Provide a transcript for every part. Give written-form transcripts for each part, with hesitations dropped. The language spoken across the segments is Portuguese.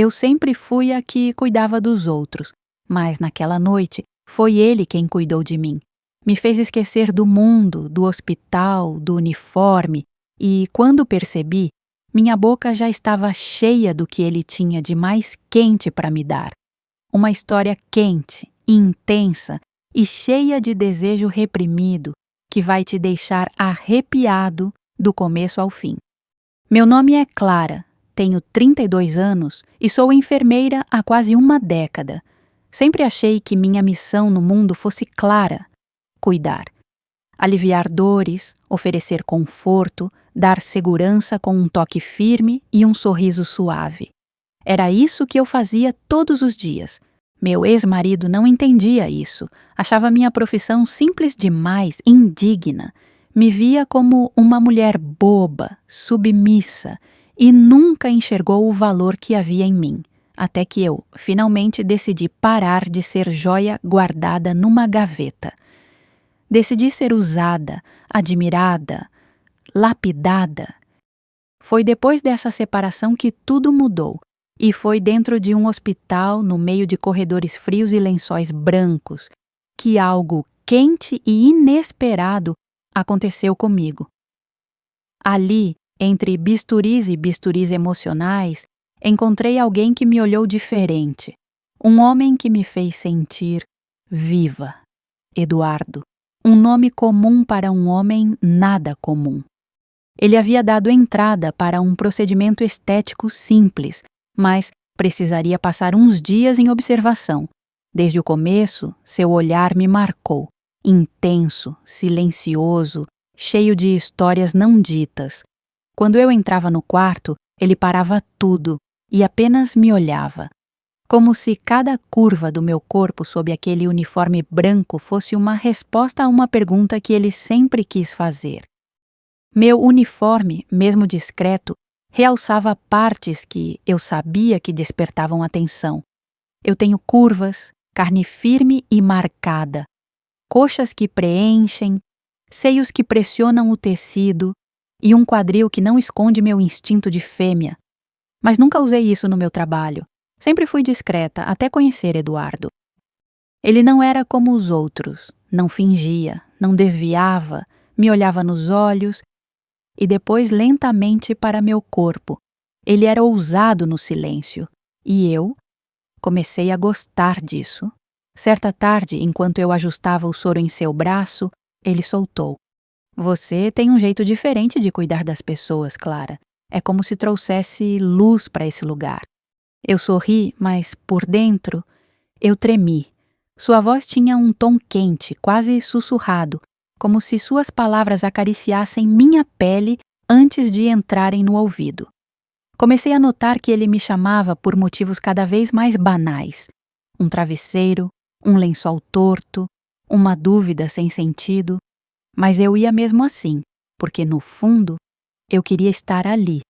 Eu sempre fui a que cuidava dos outros, mas naquela noite foi ele quem cuidou de mim. Me fez esquecer do mundo, do hospital, do uniforme, e quando percebi, minha boca já estava cheia do que ele tinha de mais quente para me dar. Uma história quente, intensa e cheia de desejo reprimido que vai te deixar arrepiado do começo ao fim. Meu nome é Clara, tenho 32 anos e sou enfermeira há quase uma década. Sempre achei que minha missão no mundo fosse clara: cuidar. Aliviar dores, oferecer conforto, dar segurança com um toque firme e um sorriso suave. Era isso que eu fazia todos os dias. Meu ex-marido não entendia isso, achava minha profissão simples demais, indigna. Me via como uma mulher boba, submissa, e nunca enxergou o valor que havia em mim, até que eu, finalmente, decidi parar de ser joia guardada numa gaveta. Decidi ser usada, admirada, lapidada. Foi depois dessa separação que tudo mudou. E foi dentro de um hospital, no meio de corredores frios e lençóis brancos, que algo quente e inesperado aconteceu comigo. Ali, entre bisturis e bisturis emocionais, encontrei alguém que me olhou diferente. Um homem que me fez sentir viva. Eduardo. Um nome comum para um homem nada comum. Ele havia dado entrada para um procedimento estético simples, mas precisaria passar uns dias em observação. Desde o começo, seu olhar me marcou, intenso, silencioso, cheio de histórias não ditas. Quando eu entrava no quarto, ele parava tudo e apenas me olhava, como se cada curva do meu corpo sob aquele uniforme branco fosse uma resposta a uma pergunta que ele sempre quis fazer. Meu uniforme, mesmo discreto, realçava partes que eu sabia que despertavam atenção. Eu tenho curvas, carne firme e marcada, coxas que preenchem, seios que pressionam o tecido e um quadril que não esconde meu instinto de fêmea. Mas nunca usei isso no meu trabalho. Sempre fui discreta, até conhecer Eduardo. Ele não era como os outros, não fingia, não desviava, me olhava nos olhos e depois lentamente para meu corpo. Ele era ousado no silêncio, e eu comecei a gostar disso. Certa tarde, enquanto eu ajustava o soro em seu braço, ele soltou. Você tem um jeito diferente de cuidar das pessoas, Clara. É como se trouxesse luz para esse lugar. Eu sorri, mas por dentro eu tremi. Sua voz tinha um tom quente, quase sussurrado, como se suas palavras acariciassem minha pele antes de entrarem no ouvido. Comecei a notar que ele me chamava por motivos cada vez mais banais. Um travesseiro, um lençol torto, uma dúvida sem sentido. Mas eu ia mesmo assim, porque no fundo eu queria estar ali.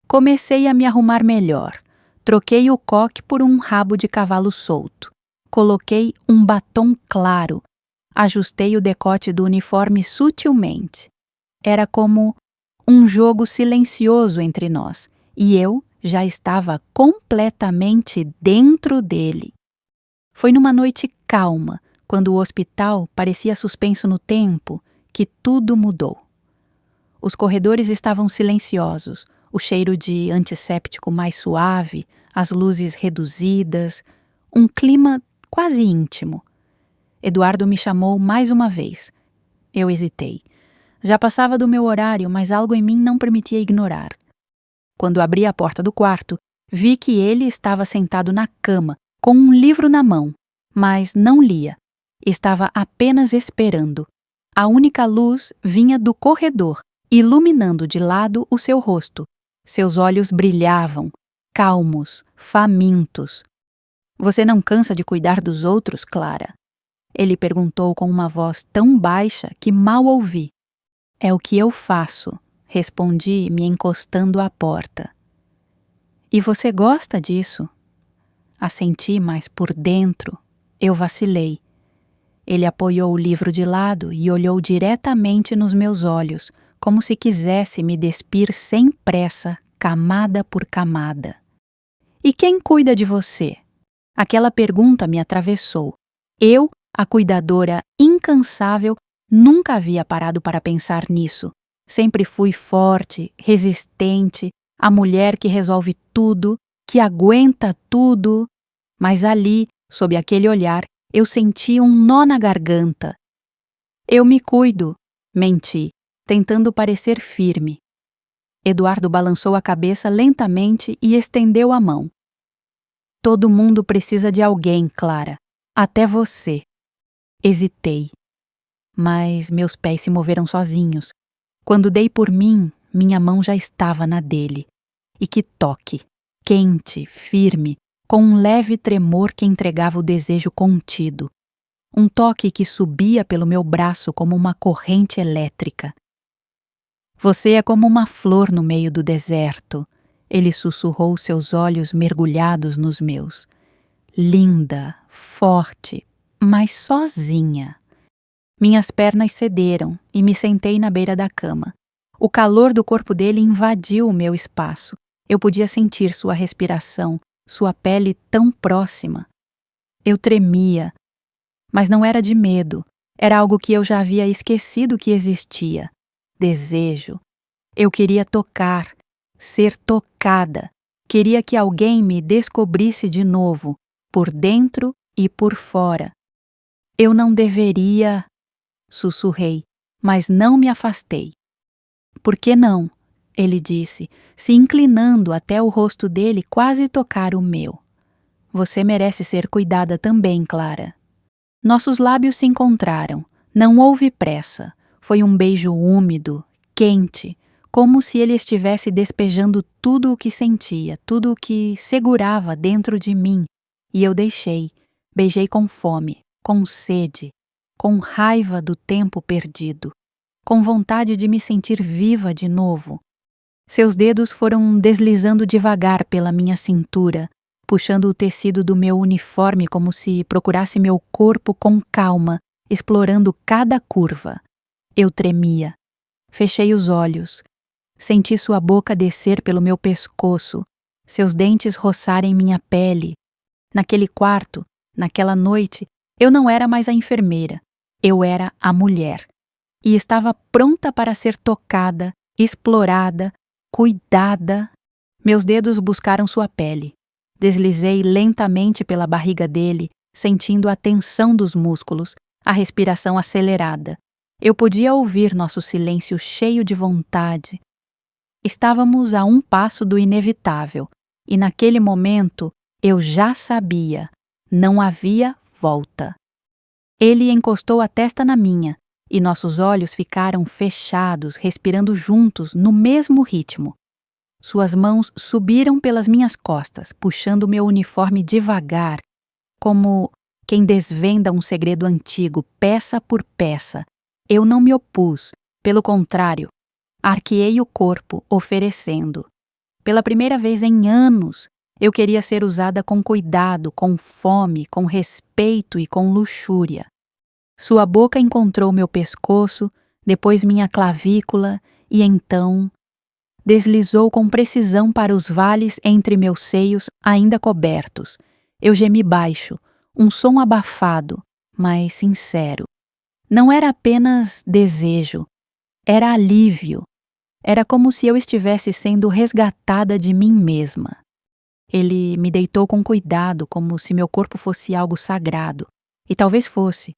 Comecei a me arrumar melhor. Troquei o coque por um rabo de cavalo solto. Coloquei um batom claro. Ajustei o decote do uniforme sutilmente. Era como um jogo silencioso entre nós, e eu já estava completamente dentro dele. Foi numa noite calma, quando o hospital parecia suspenso no tempo, que tudo mudou. Os corredores estavam silenciosos, o cheiro de antisséptico mais suave, as luzes reduzidas, um clima quase íntimo. Eduardo me chamou mais uma vez. Eu hesitei. Já passava do meu horário, mas algo em mim não permitia ignorar. Quando abri a porta do quarto, vi que ele estava sentado na cama, com um livro na mão, mas não lia. Estava apenas esperando. A única luz vinha do corredor, iluminando de lado o seu rosto. Seus olhos brilhavam, calmos, famintos. Você não cansa de cuidar dos outros, Clara? Ele perguntou com uma voz tão baixa que mal ouvi. É o que eu faço, respondi, me encostando à porta. E você gosta disso? Assenti, mas por dentro eu vacilei. Ele apoiou o livro de lado e olhou diretamente nos meus olhos, como se quisesse me despir sem pressa, camada por camada. E quem cuida de você? Aquela pergunta me atravessou. Eu, a cuidadora incansável, nunca havia parado para pensar nisso. Sempre fui forte, resistente, a mulher que resolve tudo, que aguenta tudo. Mas ali, sob aquele olhar, eu senti um nó na garganta. Eu me cuido, menti, tentando parecer firme. Eduardo balançou a cabeça lentamente e estendeu a mão. Todo mundo precisa de alguém, Clara. Até você. Hesitei. Mas meus pés se moveram sozinhos. Quando dei por mim, minha mão já estava na dele. E que toque! Quente, firme, com um leve tremor que entregava o desejo contido. Um toque que subia pelo meu braço como uma corrente elétrica. Você é como uma flor no meio do deserto, ele sussurrou, seus olhos mergulhados nos meus. Linda, forte, mas sozinha. Minhas pernas cederam e me sentei na beira da cama. O calor do corpo dele invadiu o meu espaço. Eu podia sentir sua respiração, sua pele tão próxima. Eu tremia, mas não era de medo, era algo que eu já havia esquecido que existia. Desejo. Eu queria tocar, ser tocada. Queria que alguém me descobrisse de novo, por dentro e por fora. Eu não deveria, sussurrei, mas não me afastei. Por que não? Ele disse, se inclinando até o rosto dele quase tocar o meu. Você merece ser cuidada também, Clara. Nossos lábios se encontraram. Não houve pressa. Foi um beijo úmido, quente, como se ele estivesse despejando tudo o que sentia, tudo o que segurava dentro de mim. E eu deixei. Beijei com fome, com sede, com raiva do tempo perdido, com vontade de me sentir viva de novo. Seus dedos foram deslizando devagar pela minha cintura, puxando o tecido do meu uniforme como se procurasse meu corpo com calma, explorando cada curva. Eu tremia. Fechei os olhos. Senti sua boca descer pelo meu pescoço, seus dentes roçarem minha pele. Naquele quarto, naquela noite, eu não era mais a enfermeira. Eu era a mulher. E estava pronta para ser tocada, explorada, cuidada. Meus dedos buscaram sua pele. Deslizei lentamente pela barriga dele, sentindo a tensão dos músculos, a respiração acelerada. Eu podia ouvir nosso silêncio cheio de vontade. Estávamos a um passo do inevitável, e naquele momento eu já sabia, não havia volta. Ele encostou a testa na minha, e nossos olhos ficaram fechados, respirando juntos, no mesmo ritmo. Suas mãos subiram pelas minhas costas, puxando meu uniforme devagar, como quem desvenda um segredo antigo, peça por peça. Eu não me opus, pelo contrário, arqueei o corpo, oferecendo. Pela primeira vez em anos, eu queria ser usada com cuidado, com fome, com respeito e com luxúria. Sua boca encontrou meu pescoço, depois minha clavícula e então deslizou com precisão para os vales entre meus seios ainda cobertos. Eu gemi baixo, um som abafado, mas sincero. Não era apenas desejo, era alívio. Era como se eu estivesse sendo resgatada de mim mesma. Ele me deitou com cuidado, como se meu corpo fosse algo sagrado. E talvez fosse.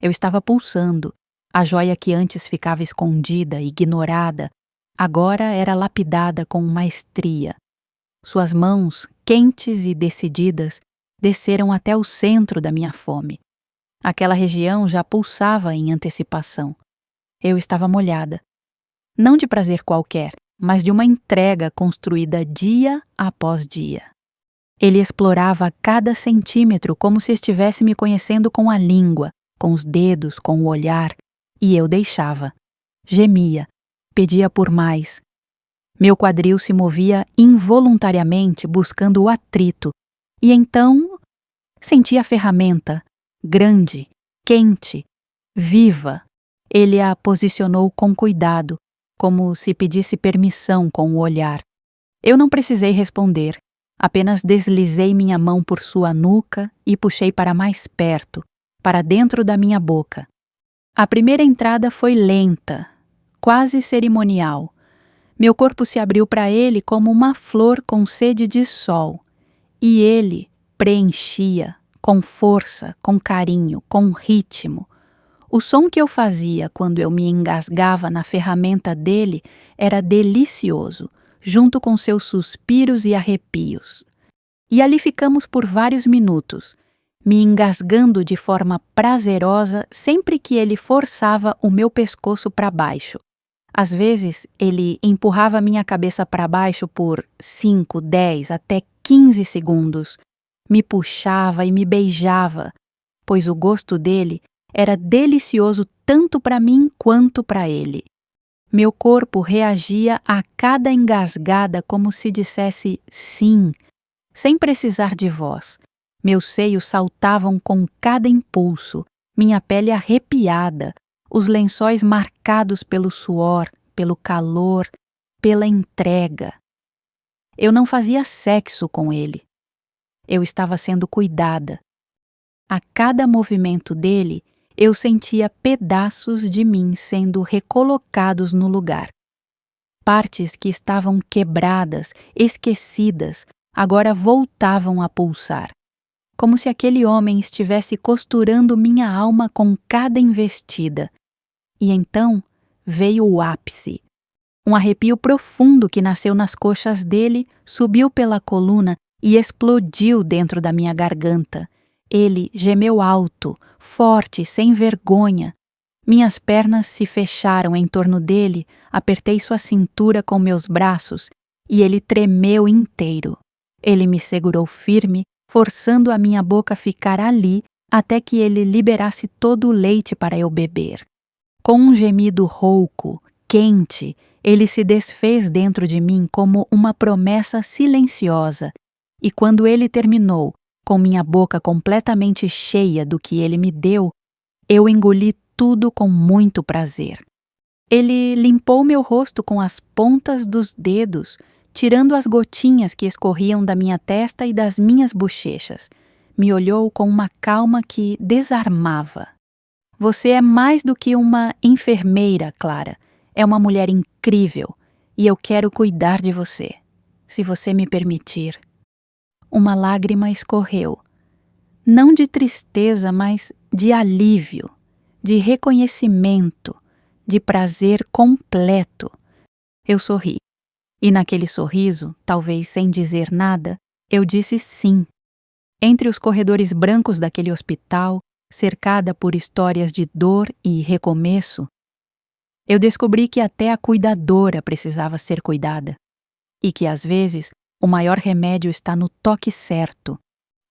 Eu estava pulsando. A joia que antes ficava escondida, ignorada, agora era lapidada com maestria. Suas mãos, quentes e decididas, desceram até o centro da minha fome. Aquela região já pulsava em antecipação. Eu estava molhada. Não de prazer qualquer, mas de uma entrega construída dia após dia. Ele explorava cada centímetro como se estivesse me conhecendo com a língua, com os dedos, com o olhar, e eu deixava. Gemia, pedia por mais. Meu quadril se movia involuntariamente buscando o atrito, e então senti a ferramenta, grande, quente, viva. Ele a posicionou com cuidado, como se pedisse permissão com o olhar. Eu não precisei responder. Apenas deslizei minha mão por sua nuca e puxei para mais perto, para dentro da minha boca. A primeira entrada foi lenta, quase cerimonial. Meu corpo se abriu para ele como uma flor com sede de sol, e ele preenchia, com força, com carinho, com ritmo. O som que eu fazia quando eu me engasgava na ferramenta dele era delicioso, junto com seus suspiros e arrepios. E ali ficamos por vários minutos, me engasgando de forma prazerosa sempre que ele forçava o meu pescoço para baixo. Às vezes, ele empurrava minha cabeça para baixo por 5, 10, até 15 segundos. Me puxava e me beijava, pois o gosto dele era delicioso tanto para mim quanto para ele. Meu corpo reagia a cada engasgada como se dissesse sim, sem precisar de voz. Meus seios saltavam com cada impulso, minha pele arrepiada, os lençóis marcados pelo suor, pelo calor, pela entrega. Eu não fazia sexo com ele. Eu estava sendo cuidada. A cada movimento dele, eu sentia pedaços de mim sendo recolocados no lugar. Partes que estavam quebradas, esquecidas, agora voltavam a pulsar. Como se aquele homem estivesse costurando minha alma com cada investida. E então veio o ápice. Um arrepio profundo que nasceu nas coxas dele, subiu pela coluna e explodiu dentro da minha garganta. Ele gemeu alto, forte, sem vergonha. Minhas pernas se fecharam em torno dele, apertei sua cintura com meus braços e ele tremeu inteiro. Ele me segurou firme, forçando a minha boca a ficar ali até que ele liberasse todo o leite para eu beber. Com um gemido rouco, quente, ele se desfez dentro de mim como uma promessa silenciosa, e quando ele terminou, com minha boca completamente cheia do que ele me deu, eu engoli tudo com muito prazer. Ele limpou meu rosto com as pontas dos dedos, tirando as gotinhas que escorriam da minha testa e das minhas bochechas. Me olhou com uma calma que desarmava. Você é mais do que uma enfermeira, Clara. É uma mulher incrível e eu quero cuidar de você, se você me permitir. Uma lágrima escorreu. Não de tristeza, mas de alívio, de reconhecimento, de prazer completo. Eu sorri. E naquele sorriso, talvez sem dizer nada, eu disse sim. Entre os corredores brancos daquele hospital, cercada por histórias de dor e recomeço, eu descobri que até a cuidadora precisava ser cuidada. E que, às vezes, o maior remédio está no toque certo,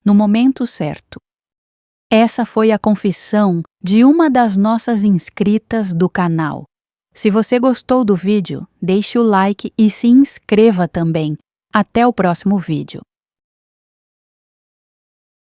no momento certo. Essa foi a confissão de uma das nossas inscritas do canal. Se você gostou do vídeo, deixe o like e se inscreva também. Até o próximo vídeo.